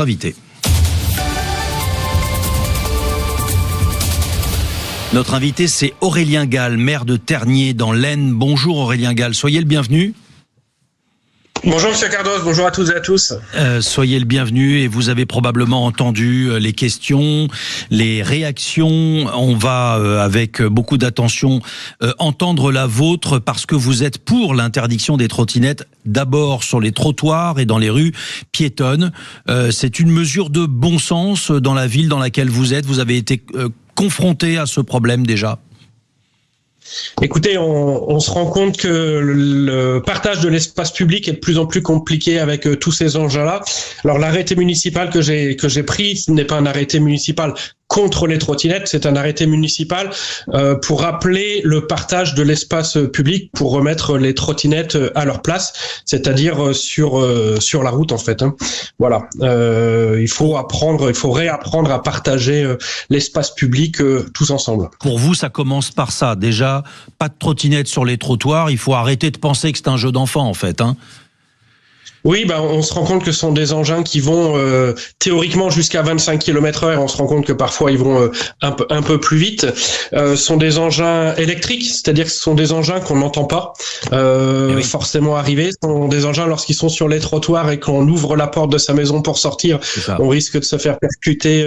Invité. Notre invité, c'est Aurélien Gall, maire de Tergnier dans l'Aisne. Bonjour Aurélien Gall, soyez le bienvenu. Bonjour Monsieur Cardos, bonjour à toutes et à tous. Soyez le bienvenu et vous avez probablement entendu les questions, les réactions. On va avec beaucoup d'attention entendre la vôtre parce que vous êtes pour l'interdiction des trottinettes d'abord sur les trottoirs et dans les rues piétonnes. C'est une mesure de bon sens dans la ville dans laquelle vous êtes. Vous avez été confronté à ce problème déjà? Écoutez, on se rend compte que le partage de l'espace public est de plus en plus compliqué avec tous ces enjeux-là. Alors l'arrêté municipal que j'ai pris, ce n'est pas un arrêté municipal contre les trottinettes, c'est un arrêté municipal pour rappeler le partage de l'espace public pour remettre les trottinettes à leur place, c'est-à-dire sur la route en fait. Voilà, il faut réapprendre à partager l'espace public tous ensemble. Pour vous, ça commence par ça. Déjà, pas de trottinettes sur les trottoirs. Il faut arrêter de penser que c'est un jeu d'enfant en fait. Oui, on se rend compte que ce sont des engins qui vont théoriquement jusqu'à 25 km/h. On se rend compte que parfois ils vont un peu plus vite. Ce sont des engins électriques, c'est-à-dire que ce sont des engins qu'on n'entend pas forcément arriver. Ce sont des engins lorsqu'ils sont sur les trottoirs et qu'on ouvre la porte de sa maison pour sortir, on risque de se faire percuter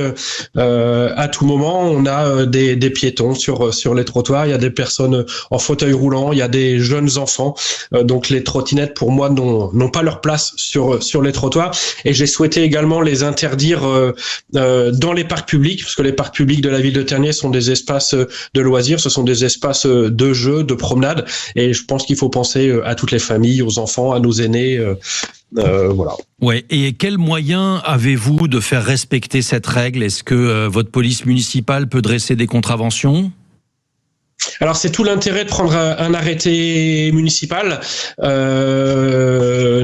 à tout moment. On a des piétons sur les trottoirs. Il y a des personnes en fauteuil roulant. Il y a des jeunes enfants. Donc les trottinettes, pour moi, n'ont pas leur place sur les trottoirs, et j'ai souhaité également les interdire dans les parcs publics, parce que les parcs publics de la ville de Tergnier sont des espaces de loisirs, ce sont des espaces de jeux, de promenade, et je pense qu'il faut penser à toutes les familles, aux enfants, à nos aînés. Voilà. Ouais. Et quels moyens avez-vous de faire respecter cette règle? Est-ce que votre police municipale peut dresser des contraventions? Alors c'est tout l'intérêt de prendre un arrêté municipal,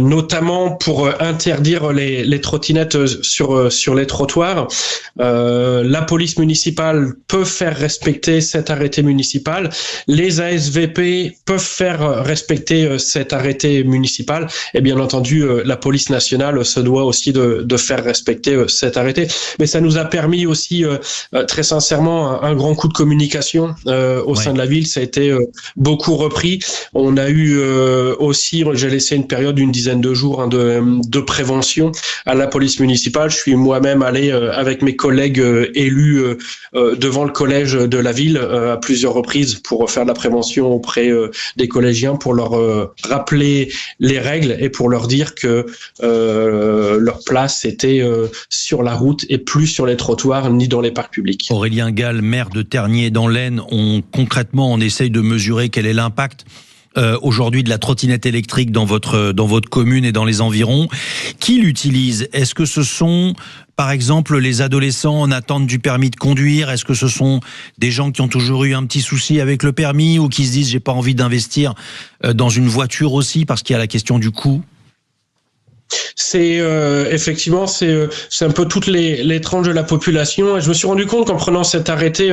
notamment pour interdire les trottinettes sur les trottoirs. La police municipale peut faire respecter cet arrêté municipal. Les ASVP peuvent faire respecter cet arrêté municipal. Et bien entendu, la police nationale se doit aussi de faire respecter cet arrêté. Mais ça nous a permis aussi, très sincèrement, un grand coup de communication au sein de la ville. Ça a été beaucoup repris. On a eu aussi, j'ai laissé une période d'une dizaine de jours de prévention à la police municipale. Je suis moi-même allé avec mes collègues élus devant le collège de la ville à plusieurs reprises pour faire de la prévention auprès des collégiens, pour leur rappeler les règles et pour leur dire que leur place était sur la route et plus sur les trottoirs ni dans les parcs publics. Aurélien Gall, maire de Tergnier dans l'Aisne, concrètement, on essaye de mesurer quel est l'impact aujourd'hui de la trottinette électrique dans votre commune et dans les environs. Qui l'utilise? Est-ce que ce sont, par exemple, les adolescents en attente du permis de conduire? Est-ce que ce sont des gens qui ont toujours eu un petit souci avec le permis ou qui se disent j'ai pas envie d'investir dans une voiture aussi parce qu'il y a la question du coût? C'est effectivement c'est un peu toutes les tranches de la population, et je me suis rendu compte qu'en prenant cet arrêté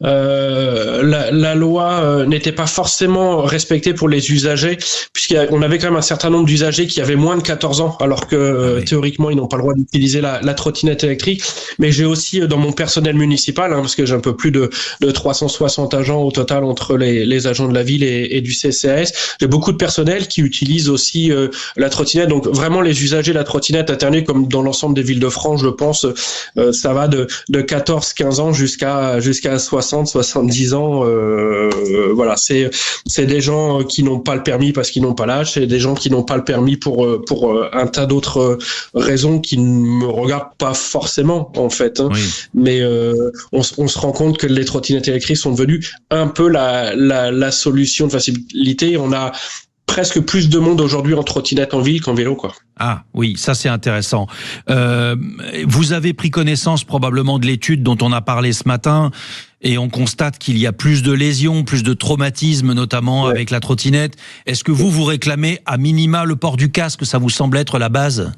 la loi n'était pas forcément respectée pour les usagers, puisqu'on avait quand même un certain nombre d'usagers qui avaient moins de 14 ans alors que théoriquement ils n'ont pas le droit d'utiliser la trottinette électrique. Mais j'ai aussi dans mon personnel municipal, parce que j'ai un peu plus de 360 agents au total entre les agents de la ville et du CCAS, j'ai beaucoup de personnel qui utilise aussi la trottinette. Donc vraiment les usagers de la trottinette à Tergnier, comme dans l'ensemble des villes de France, je pense, ça va de 14-15 ans jusqu'à 60-70 ans. Voilà, c'est des gens qui n'ont pas le permis parce qu'ils n'ont pas l'âge, c'est des gens qui n'ont pas le permis pour un tas d'autres raisons qui ne me regardent pas forcément en fait. Oui. Mais on se rend compte que les trottinettes électriques sont devenues un peu la solution de facilité. On a presque plus de monde aujourd'hui en trottinette en ville qu'en vélo, quoi. Ah oui, ça c'est intéressant. Vous avez pris connaissance probablement de l'étude dont on a parlé ce matin, et on constate qu'il y a plus de lésions, plus de traumatismes, notamment avec la trottinette. Est-ce que vous réclamez à minima le port du casque? Ça vous semble être la base?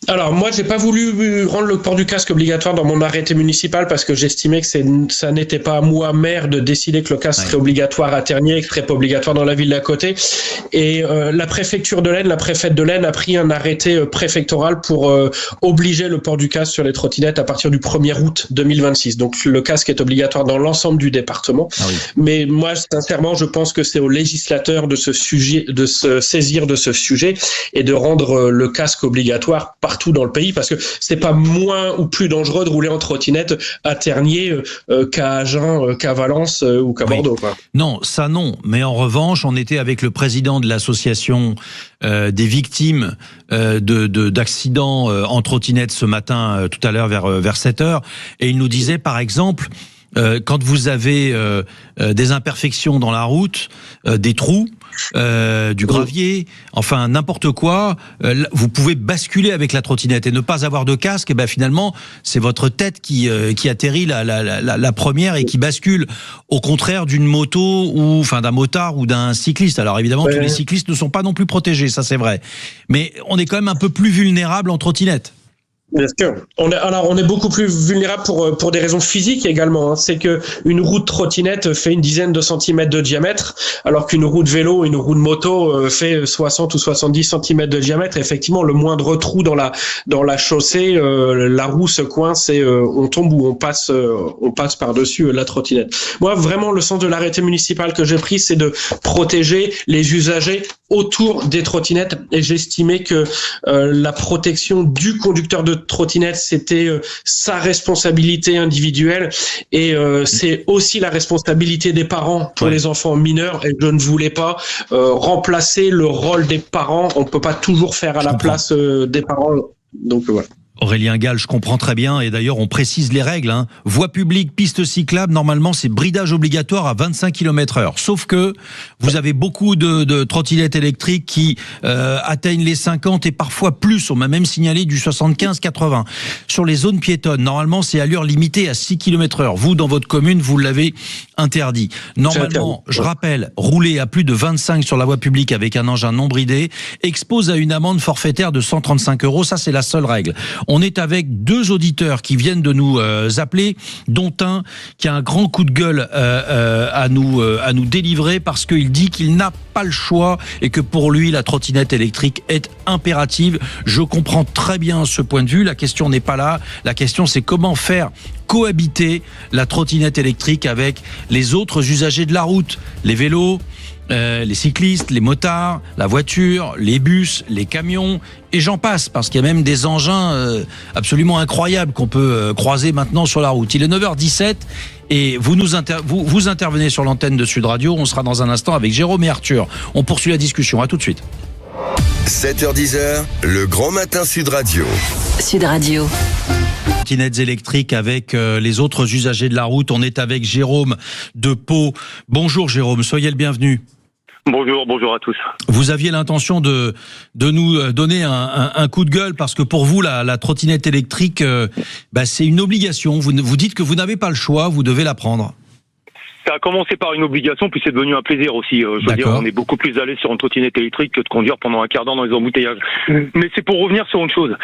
Alors moi, j'ai pas voulu rendre le port du casque obligatoire dans mon arrêté municipal parce que j'estimais que ça n'était pas à moi, maire, de décider que le casque serait obligatoire à Tergnier et que serait pas obligatoire dans la ville d'à côté. Et la préfecture de l'Aisne, la préfète de l'Aisne a pris un arrêté préfectoral pour obliger le port du casque sur les trottinettes à partir du 1er août 2026. Donc le casque est obligatoire dans l'ensemble du département. Mais moi, sincèrement, je pense que c'est aux législateurs de se saisir de ce sujet et de rendre le casque obligatoire partout dans le pays, parce que c'est pas moins ou plus dangereux de rouler en trottinette à Tergnier qu'à Agen, qu'à Valence ou qu'à Bordeaux, quoi. Non, ça non. Mais en revanche, on était avec le président de l'association des victimes d'accidents en trottinette ce matin, tout à l'heure vers 7h, et il nous disait par exemple, quand vous avez des imperfections dans la route, des trous, du gravier, enfin n'importe quoi, vous pouvez basculer avec la trottinette et ne pas avoir de casque. Et ben finalement, c'est votre tête qui atterrit la première et qui bascule, au contraire d'une moto ou enfin d'un motard ou d'un cycliste. Alors évidemment, tous les cyclistes ne sont pas non plus protégés, ça c'est vrai, mais on est quand même un peu plus vulnérable en trottinette. Bien sûr. On est beaucoup plus vulnérable pour des raisons physiques également. C'est que une roue de trottinette fait une dizaine de centimètres de diamètre, alors qu'une roue de vélo, une roue de moto fait 60 ou 70 centimètres de diamètre. Effectivement, le moindre trou dans la chaussée, la roue se coince et on tombe ou on passe par-dessus la trottinette. Moi, vraiment, le sens de l'arrêté municipal que j'ai pris, c'est de protéger les usagers autour des trottinettes, et j'estimais que la protection du conducteur de trottinette, c'était sa responsabilité individuelle, et c'est aussi la responsabilité des parents pour les enfants mineurs, et je ne voulais pas remplacer le rôle des parents. On peut pas toujours faire à la place des parents, donc voilà. Aurélien Gall, je comprends très bien, et d'ailleurs on précise les règles. Voie publique, piste cyclable, normalement c'est bridage obligatoire à 25 km/h. Sauf que vous avez beaucoup de trottinettes électriques qui atteignent les 50 et parfois plus. On m'a même signalé du 75-80. Sur les zones piétonnes, normalement c'est allure limitée à 6 km/h. Vous, dans votre commune, vous l'avez interdit. Normalement, je rappelle, rouler à plus de 25 sur la voie publique avec un engin non bridé expose à une amende forfaitaire de 135 €. Ça, c'est la seule règle. On est avec deux auditeurs qui viennent de nous appeler, dont un qui a un grand coup de gueule à nous délivrer, parce qu'il dit qu'il n'a pas le choix et que pour lui la trottinette électrique est impérative. Je comprends très bien ce point de vue. La question n'est pas là. La question, c'est comment faire cohabiter la trottinette électrique avec les autres usagers de la route, les vélos, les cyclistes, les motards, la voiture, les bus, les camions, et j'en passe, parce qu'il y a même des engins absolument incroyables qu'on peut croiser maintenant sur la route. Il est 9h17 et vous intervenez sur l'antenne de Sud Radio. On sera dans un instant avec Jérôme et Arthur. On poursuit la discussion. À tout de suite. 7h-10h, le grand matin Sud Radio. Sud Radio. Trottinettes électriques avec les autres usagers de la route. On est avec Jérôme de Pau. Bonjour Jérôme, soyez le bienvenu. Bonjour à tous. Vous aviez l'intention de nous donner un coup de gueule, parce que pour vous, la trottinette électrique, c'est une obligation. Vous dites que vous n'avez pas le choix, vous devez la prendre. Ça a commencé par une obligation, puis c'est devenu un plaisir aussi. Je veux dire, on est beaucoup plus à l'aise sur une trottinette électrique que de conduire pendant un quart d'heure dans les embouteillages. Mais c'est pour revenir sur une chose.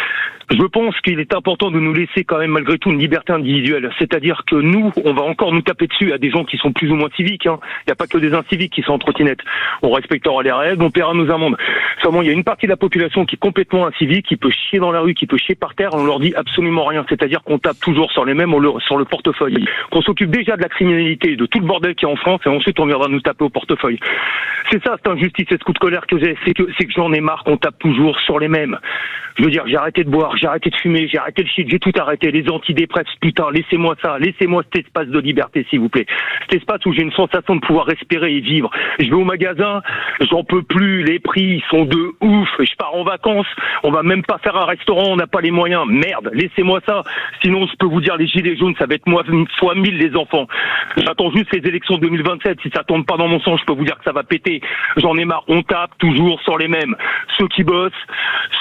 Je pense qu'il est important de nous laisser quand même malgré tout une liberté individuelle. C'est-à-dire que nous, on va encore nous taper dessus à des gens qui sont plus ou moins civiques. Il n'y a pas que des inciviques qui sont en trottinette. On respectera les règles, on paiera nos amendes. Seulement, il y a une partie de la population qui est complètement incivique, qui peut chier dans la rue, qui peut chier par terre, on leur dit absolument rien. C'est-à-dire qu'on tape toujours sur les mêmes, sur le portefeuille. Qu'on s'occupe déjà de la criminalité, de tout le bordel qu'il y a en France, et ensuite on viendra nous taper au portefeuille. C'est ça, cette injustice et ce coup de colère que j'ai, c'est que j'en ai marre qu'on tape toujours sur les mêmes. Je veux dire, j'ai arrêté de boire, j'ai arrêté de fumer, j'ai arrêté le shit, j'ai tout arrêté, les antidépresseurs, putain, laissez-moi ça, laissez-moi cet espace de liberté, s'il vous plaît. Cet espace où j'ai une sensation de pouvoir respirer et vivre. Je vais au magasin, j'en peux plus, les prix sont de ouf, je pars en vacances, on va même pas faire un restaurant, on n'a pas les moyens, merde, laissez-moi ça. Sinon, je peux vous dire, les gilets jaunes, ça va être moi fois 1000 les enfants. J'attends juste les élections 2027, si ça tombe pas dans mon sens, je peux vous dire que ça va péter. J'en ai marre, on tape toujours sur les mêmes. Ceux qui bossent,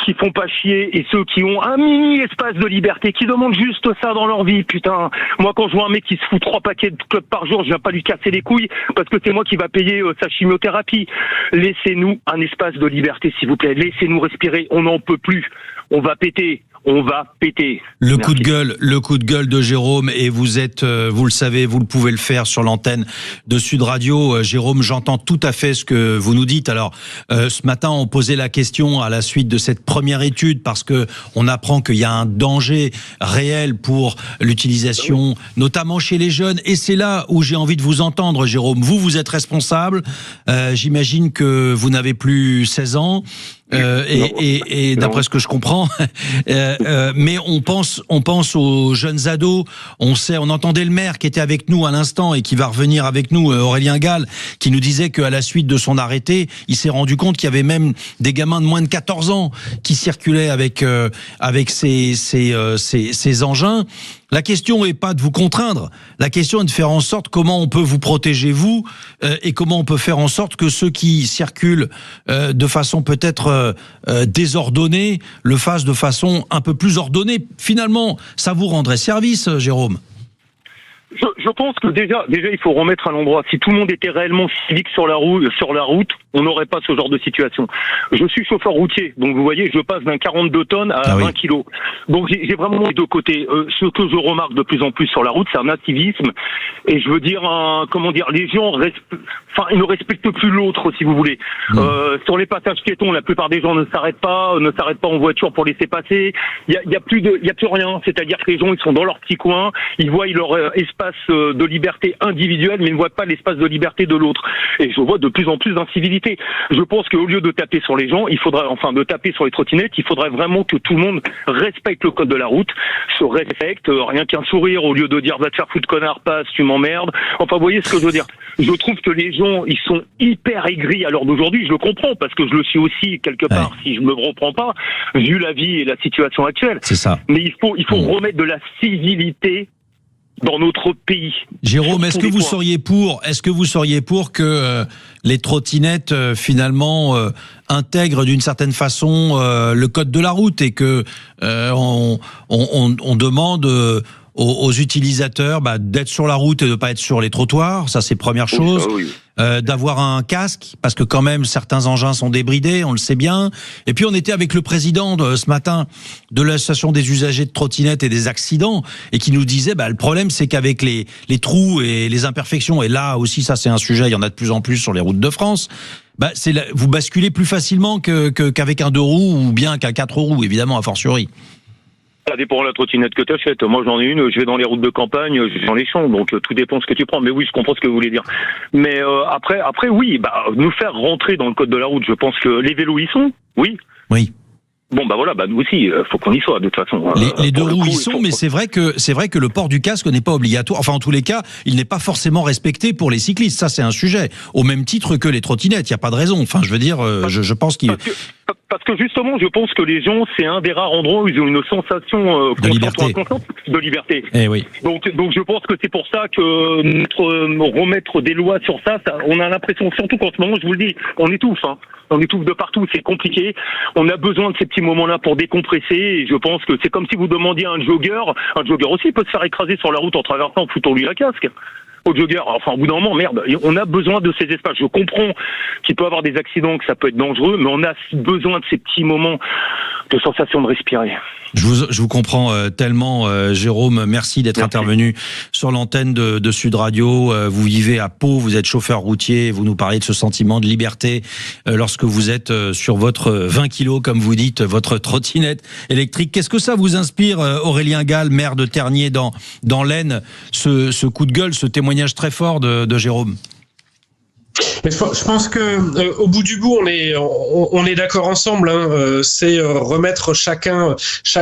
qui font pas chier, et ceux qui ont un mini espace de liberté, qui demandent juste ça dans leur vie, putain. Moi, quand je vois un mec qui se fout 3 paquets de clopes par jour, je viens pas lui casser les couilles, parce que c'est moi qui va payer sa chimiothérapie. Laissez-nous un espace de liberté, s'il vous plaît. Laissez-nous respirer, on n'en peut plus. On va péter. on va péter. Le coup de gueule de Jérôme, et vous êtes, vous le savez, vous le pouvez le faire sur l'antenne de Sud Radio. Jérôme, j'entends tout à fait ce que vous nous dites. Alors, ce matin, on posait la question à la suite de cette première étude parce que on apprend qu'il y a un danger réel pour l'utilisation, notamment chez les jeunes. Et c'est là où j'ai envie de vous entendre, Jérôme. Vous êtes responsable. J'imagine que vous n'avez plus 16 ans. Et d'après ce que je comprends, mais on pense aux jeunes ados. On entendait le maire qui était avec nous à l'instant et qui va revenir avec nous, Aurélien Gall, qui nous disait qu'à la suite de son arrêté, il s'est rendu compte qu'il y avait même des gamins de moins de 14 ans qui circulaient avec ces engins. La question n'est pas de vous contraindre, la question est de faire en sorte comment on peut vous protéger vous et comment on peut faire en sorte que ceux qui circulent de façon peut-être désordonnée le fassent de façon un peu plus ordonnée. Finalement, ça vous rendrait service, Jérôme. Je pense que déjà, il faut remettre à l'endroit. Si tout le monde était réellement civique sur la route, on n'aurait pas ce genre de situation. Je suis chauffeur routier, donc vous voyez, je passe d'un 42 tonnes à 20 kilos. Donc j'ai vraiment les deux côtés. Ce que je remarque de plus en plus sur la route, c'est un activisme. Et je veux dire, les gens ils ne respectent plus l'autre, si vous voulez. Sur les passages piétons, la plupart des gens ne s'arrêtent pas en voiture pour laisser passer. Il y a plus rien. C'est-à-dire que les gens, ils sont dans leur petit coin, ils voient leur espace de liberté individuelle, mais ils ne voient pas l'espace de liberté de l'autre. Et je vois de plus en plus d'incivilité. Je pense qu'au lieu de taper sur les gens, de taper sur les trottinettes, il faudrait vraiment que tout le monde respecte le code de la route, se respecte, rien qu'un sourire au lieu de dire va te faire foutre connard, passe, tu m'emmerdes. Enfin, vous voyez ce que je veux dire. Je trouve que les gens, ils sont hyper aigris à l'heure d'aujourd'hui. Je le comprends parce que je le suis aussi quelque part si je me reprends pas, vu la vie et la situation actuelle. C'est ça. Mais il faut remettre de la civilité dans notre pays. Jérôme, est-ce que vous seriez pour que les trottinettes finalement intègrent d'une certaine façon le code de la route et que on demande aux utilisateurs d'être sur la route et de pas être sur les trottoirs, ça c'est première chose. D'avoir un casque, parce que quand même certains engins sont débridés, on le sait bien. Et puis on était avec le président ce matin de l'association des usagers de trottinettes et des accidents, et qui nous disait le problème c'est qu'avec les trous et les imperfections, et là aussi ça c'est un sujet, il y en a de plus en plus sur les routes de France, vous basculez plus facilement qu'avec un 2 roues ou bien qu'un 4 roues, évidemment, a fortiori. Ça dépend de la trottinette que tu achètes. Moi, j'en ai une, je vais dans les routes de campagne, je vais dans les champs, donc tout dépend de ce que tu prends. Mais oui, je comprends ce que vous voulez dire. Mais après, oui, nous faire rentrer dans le code de la route, je pense que les vélos y sont, oui. Oui. Bon, nous aussi, faut qu'on y soit, de toute façon. Les 2 roues y sont, mais c'est vrai que le port du casque n'est pas obligatoire. Enfin, en tous les cas, il n'est pas forcément respecté pour les cyclistes. Ça, c'est un sujet. Au même titre que les trottinettes. Il n'y a pas de raison. Enfin, je veux dire, je pense qu'il... Parce que justement, je pense que les gens, c'est un des rares endroits où ils ont une sensation de liberté. De liberté. Eh oui. Donc je pense que c'est pour ça que remettre des lois sur ça, on a l'impression, surtout qu'en ce moment, je vous le dis, on étouffe. On étouffe de partout, c'est compliqué. On a besoin de ces petits moments-là pour décompresser. Et je pense que c'est comme si vous demandiez à un jogger aussi peut se faire écraser sur la route en traversant, en foutant lui la casque. Au jogger, au bout d'un moment, on a besoin de ces espaces. Je comprends qu'il peut y avoir des accidents, que ça peut être dangereux, mais on a besoin de ces petits moments de sensation de respirer. Je vous comprends tellement, Jérôme. Merci d'être intervenu sur l'antenne de Sud Radio. Vous vivez à Pau, vous êtes chauffeur routier, vous nous parlez de ce sentiment de liberté lorsque vous êtes sur votre 20 kilos, comme vous dites, votre trottinette électrique. Qu'est-ce que ça vous inspire, Aurélien Gall, maire de Tergnier dans l'Aisne, ce coup de gueule, ce témoignage très fort de Jérôme? Mais je pense que au bout du bout, on est d'accord ensemble. C'est remettre chacun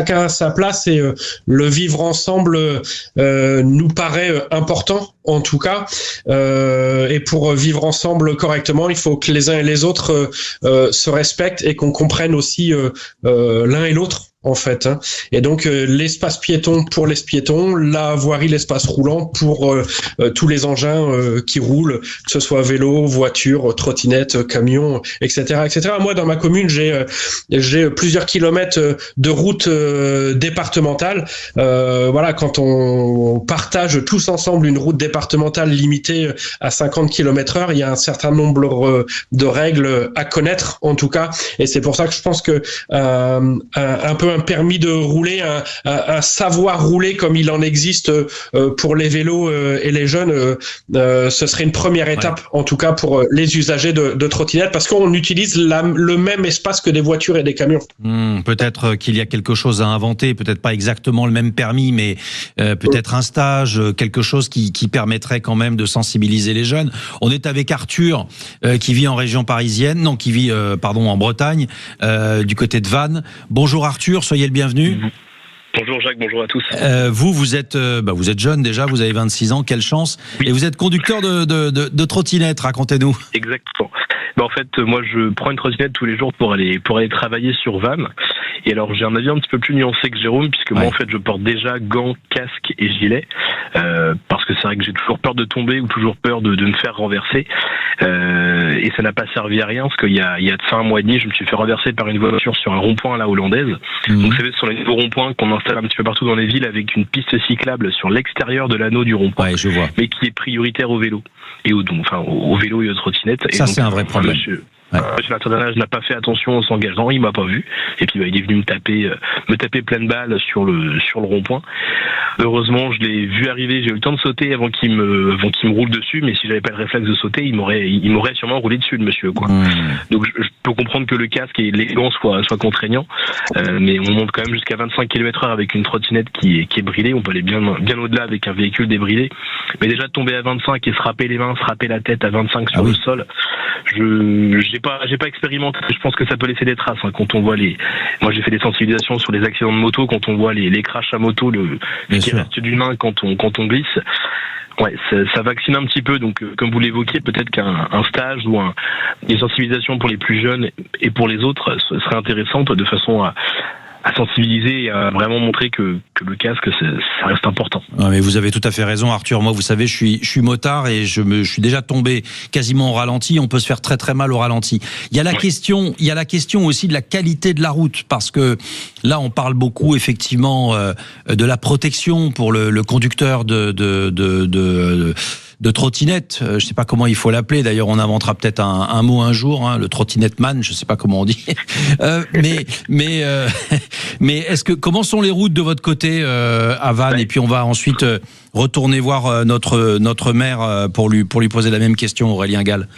à sa place, et le vivre ensemble nous paraît important, en tout cas. Et pour vivre ensemble correctement, il faut que les uns et les autres se respectent et qu'on comprenne aussi l'un et l'autre, en fait. Et donc l'espace piéton pour les piétons, la voirie, l'espace roulant pour tous les engins qui roulent, que ce soit vélo, voiture, trottinette, camion, etc., etc. Moi, dans ma commune, j'ai plusieurs kilomètres de route départementale. Quand on partage tous ensemble une route départementale limitée à 50 km/h, il y a un certain nombre de règles à connaître, en tout cas. Et c'est pour ça que je pense que un peu un permis de rouler, un savoir rouler comme il en existe pour les vélos et les jeunes, ce serait une première étape, en tout cas pour les usagers de trottinettes, parce qu'on utilise le même espace que des voitures et des camions. Peut-être qu'il y a quelque chose à inventer, peut-être pas exactement le même permis, mais peut-être un stage, quelque chose qui permettrait quand même de sensibiliser les jeunes. On est avec Arthur, qui vit en région parisienne, non, qui vit en Bretagne, du côté de Vannes. Bonjour Arthur, soyez le bienvenu. Bonjour Jacques, bonjour à tous. Vous êtes jeune déjà, vous avez 26 ans, quelle chance. Oui. Et vous êtes conducteur de trottinette, racontez-nous. Exactement. En fait, moi je prends une trottinette tous les jours pour aller travailler sur Vannes. Et alors j'ai un avis un petit peu plus nuancé que Jérôme, puisque moi en fait je porte déjà gants, casque et gilet, parce que c'est vrai que j'ai toujours peur de tomber ou toujours peur de me faire renverser. Et ça n'a pas servi à rien, parce qu'il y a de ça un mois et demi, je me suis fait renverser par une voiture sur un rond-point à la hollandaise. Donc vous savez, ce sont les nouveaux ronds-points qu'on installe un petit peu partout dans les villes avec une piste cyclable sur l'extérieur de l'anneau du rond-point, mais qui est prioritaire au vélo et au vélo et aux trottinettes. Ça, c'est un vrai problème. Monsieur l'intendant n'a pas fait attention en s'engageant, il m'a pas vu, et puis il est venu me taper pleine balle sur le rond-point. Heureusement, je l'ai vu arriver, j'ai eu le temps de sauter avant qu'il me roule dessus, mais si j'avais pas le réflexe de sauter, il m'aurait sûrement roulé dessus, le monsieur, quoi. Donc je peux comprendre que le casque et les gants soient contraignants, mais on monte quand même jusqu'à 25 km/h avec une trottinette qui est bridée. On peut aller bien au-delà avec un véhicule débridé, mais déjà de tomber à 25 et se râper les mains, se râper la tête à 25 sur le sol, j'ai pas expérimenté. Je pense que ça peut laisser des traces, hein, quand on voit moi j'ai fait des sensibilisations sur les accidents de moto, quand on voit les crashs à moto, ce qui reste d'humain quand on glisse. Ouais, ça vaccine un petit peu. Donc, comme vous l'évoquiez, peut-être qu'un stage ou une sensibilisation pour les plus jeunes et pour les autres serait intéressante, de façon à sensibiliser et à vraiment montrer que le casque, ça reste important. Ouais, mais vous avez tout à fait raison, Arthur. Moi, vous savez, je suis motard et je suis déjà tombé quasiment au ralenti. On peut se faire très très mal au ralenti. Il y a la question aussi de la qualité de la route, parce que là, on parle beaucoup effectivement de la protection pour le conducteur de trottinette, je sais pas comment il faut l'appeler. D'ailleurs, on inventera peut-être un mot un jour, hein, le trottinette man, je sais pas comment on dit. Mais comment sont les routes de votre côté à Vannes? Et puis on va ensuite retourner voir notre maire pour lui poser la même question, Aurélien Gall.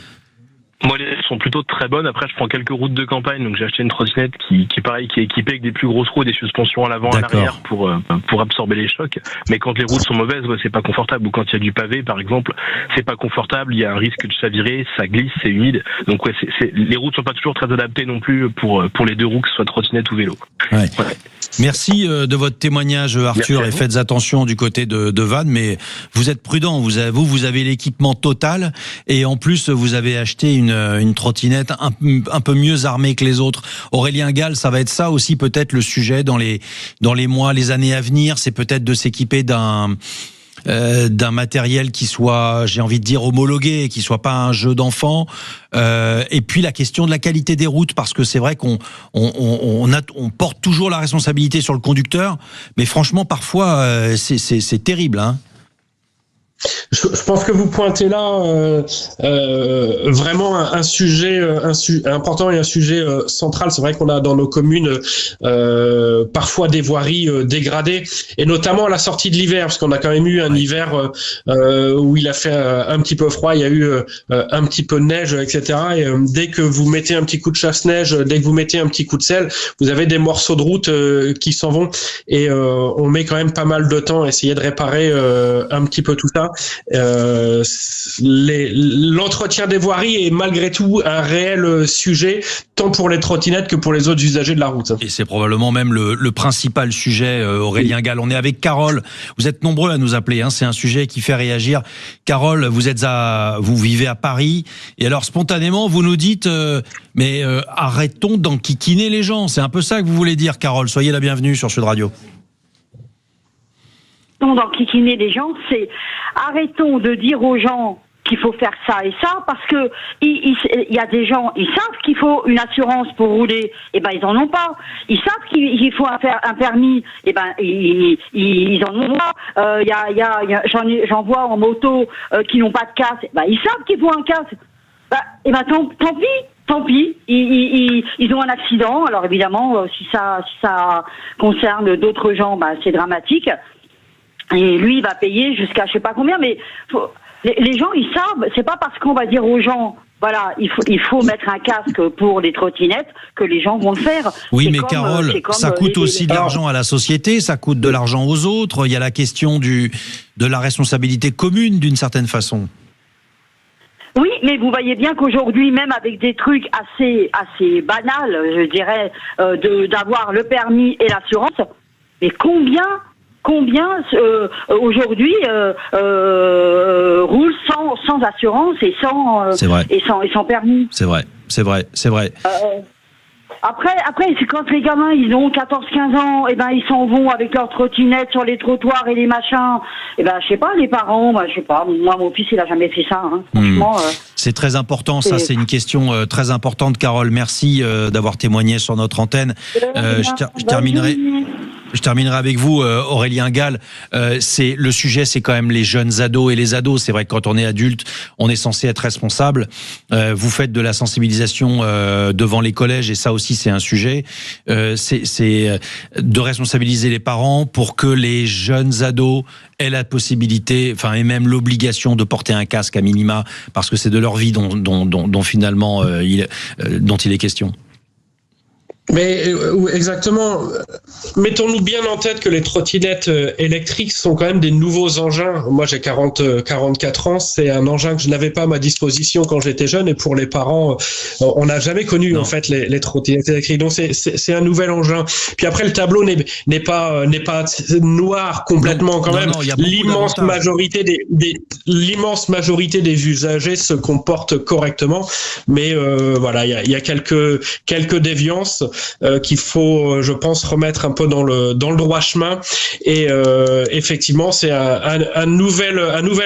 Moi, les sont plutôt très bonnes. Après, je prends quelques routes de campagne, donc j'ai acheté une trottinette qui est pareil, qui est équipée avec des plus grosses roues, des suspensions à l'avant, à l'arrière pour absorber les chocs. Mais quand les routes sont mauvaises, c'est pas confortable. Ou quand il y a du pavé, par exemple, c'est pas confortable. Il y a un risque de chavirer, ça glisse, c'est humide. Donc les routes sont pas toujours très adaptées non plus pour les deux roues, que ce soit trottinette ou vélo. Ouais. Merci de votre témoignage, Arthur, et faites attention du côté de Vannes, mais vous êtes prudent. Vous avez l'équipement total, et en plus vous avez acheté une trottinette un peu mieux armée que les autres. Aurélien Gall, ça va être ça aussi peut-être le sujet dans les mois, les années à venir, c'est peut-être de s'équiper d'un matériel qui soit, j'ai envie de dire, homologué, qui soit pas un jeu d'enfant. Et puis la question de la qualité des routes, parce que c'est vrai qu'on porte toujours la responsabilité sur le conducteur, mais franchement parfois c'est terrible, hein. Je pense que vous pointez là vraiment un sujet important et un sujet central. C'est vrai qu'on a dans nos communes parfois des voiries dégradées, et notamment à la sortie de l'hiver, parce qu'on a quand même eu un hiver où il a fait un petit peu froid, il y a eu un petit peu de neige, etc. Et dès que vous mettez un petit coup de chasse-neige, dès que vous mettez un petit coup de sel, vous avez des morceaux de route qui s'en vont, et on met quand même pas mal de temps à essayer de réparer un petit peu tout ça. L'entretien des voiries est malgré tout un réel sujet, tant pour les trottinettes que pour les autres usagers de la route. Et c'est probablement même le principal sujet, Aurélien Gall. On est avec Carole. Vous êtes nombreux à nous appeler, hein. C'est un sujet qui fait réagir. Carole, vous vivez à Paris, et alors spontanément vous nous dites mais arrêtons d'enquiquiner les gens. C'est un peu ça que vous voulez dire, Carole. Soyez la bienvenue sur Sud Radio. D'enquiquiner les gens, c'est arrêtons de dire aux gens qu'il faut faire ça et ça, parce que il y a des gens, ils savent qu'il faut une assurance pour rouler, et ben ils en ont pas. Ils savent qu'il faut un permis, et ben ils en ont pas. J'en vois en moto qui n'ont pas de casque, ben ils savent qu'il faut un casque. Et ben tant pis. tant pis, ils ont un accident. Alors évidemment, si ça concerne d'autres gens, c'est dramatique. Et lui, il va payer jusqu'à je sais pas combien. Mais les gens, ils savent. C'est pas parce qu'on va dire aux gens, voilà, il faut mettre un casque pour les trottinettes que les gens vont le faire. Oui, mais Carole, ça coûte aussi de l'argent à la société, ça coûte de l'argent aux autres. Il y a la question de la responsabilité commune d'une certaine façon. Oui, mais vous voyez bien qu'aujourd'hui, même avec des trucs assez banals, je dirais, d'avoir le permis et l'assurance, mais combien aujourd'hui roulent sans assurance et sans permis. C'est vrai. Après, c'est quand les gamins, ils ont 14-15 ans, ils s'en vont avec leurs trottinettes sur les trottoirs et les machins. Je sais pas, les parents, je sais pas. Moi, mon fils, il a jamais fait ça. Franchement. C'est très important, ça. C'est une question très importante, Carole. Merci d'avoir témoigné sur notre antenne. Je terminerai avec vous, Aurélien Gall. Le sujet, c'est quand même les jeunes ados et les ados. C'est vrai que quand on est adulte, on est censé être responsable. Vous faites de la sensibilisation devant les collèges et ça aussi, c'est un sujet. C'est de responsabiliser les parents pour que les jeunes ados aient la possibilité, et même l'obligation de porter un casque à minima, parce que c'est de leur vie dont finalement dont il est question. Mais exactement. Mettons-nous bien en tête que les trottinettes électriques sont quand même des nouveaux engins. Moi, j'ai 44 ans. C'est un engin que je n'avais pas à ma disposition quand j'étais jeune. Et pour les parents, on n'a jamais connu en fait les trottinettes électriques. Donc c'est un nouvel engin. Puis après, le tableau n'est pas noir complètement quand même. L'immense majorité des usagers se comportent correctement. Mais voilà, il y a quelques déviances. Qu'il faut, je pense, remettre un peu dans le droit chemin. Et effectivement, c'est un nouvel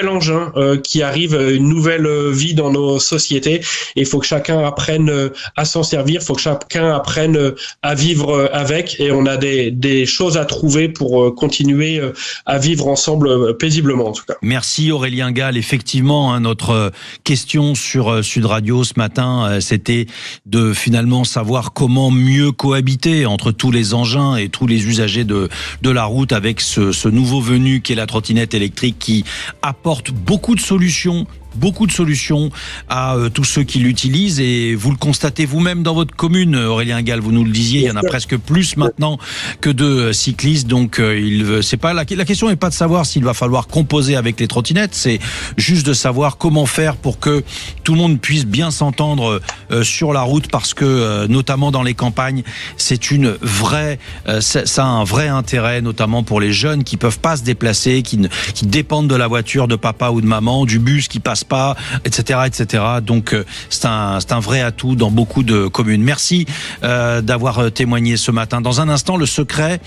engin qui arrive, une nouvelle vie dans nos sociétés. Et il faut que chacun apprenne à s'en servir. Il faut que chacun apprenne à vivre avec. Et on a des choses à trouver pour continuer à vivre ensemble paisiblement, en tout cas. Merci Aurélien Gall. Effectivement, notre question sur Sud Radio ce matin, c'était de finalement savoir comment mieux cohabiter entre tous les engins et tous les usagers de la route avec ce nouveau venu qui est la trottinette électrique qui apporte beaucoup de solutions à tous ceux qui l'utilisent et vous le constatez vous-même dans votre commune, Aurélien Gall, vous nous le disiez, il y en a presque plus maintenant que de cyclistes, donc c'est pas la question n'est pas de savoir s'il va falloir composer avec les trottinettes, c'est juste de savoir comment faire pour que tout le monde puisse bien s'entendre sur la route parce que notamment dans les campagnes, ça a un vrai intérêt, notamment pour les jeunes qui peuvent pas se déplacer, qui dépendent de la voiture de papa ou de maman, du bus qui passe pas, etc. Donc c'est un vrai atout dans beaucoup de communes. Merci d'avoir témoigné ce matin. Dans un instant, le secret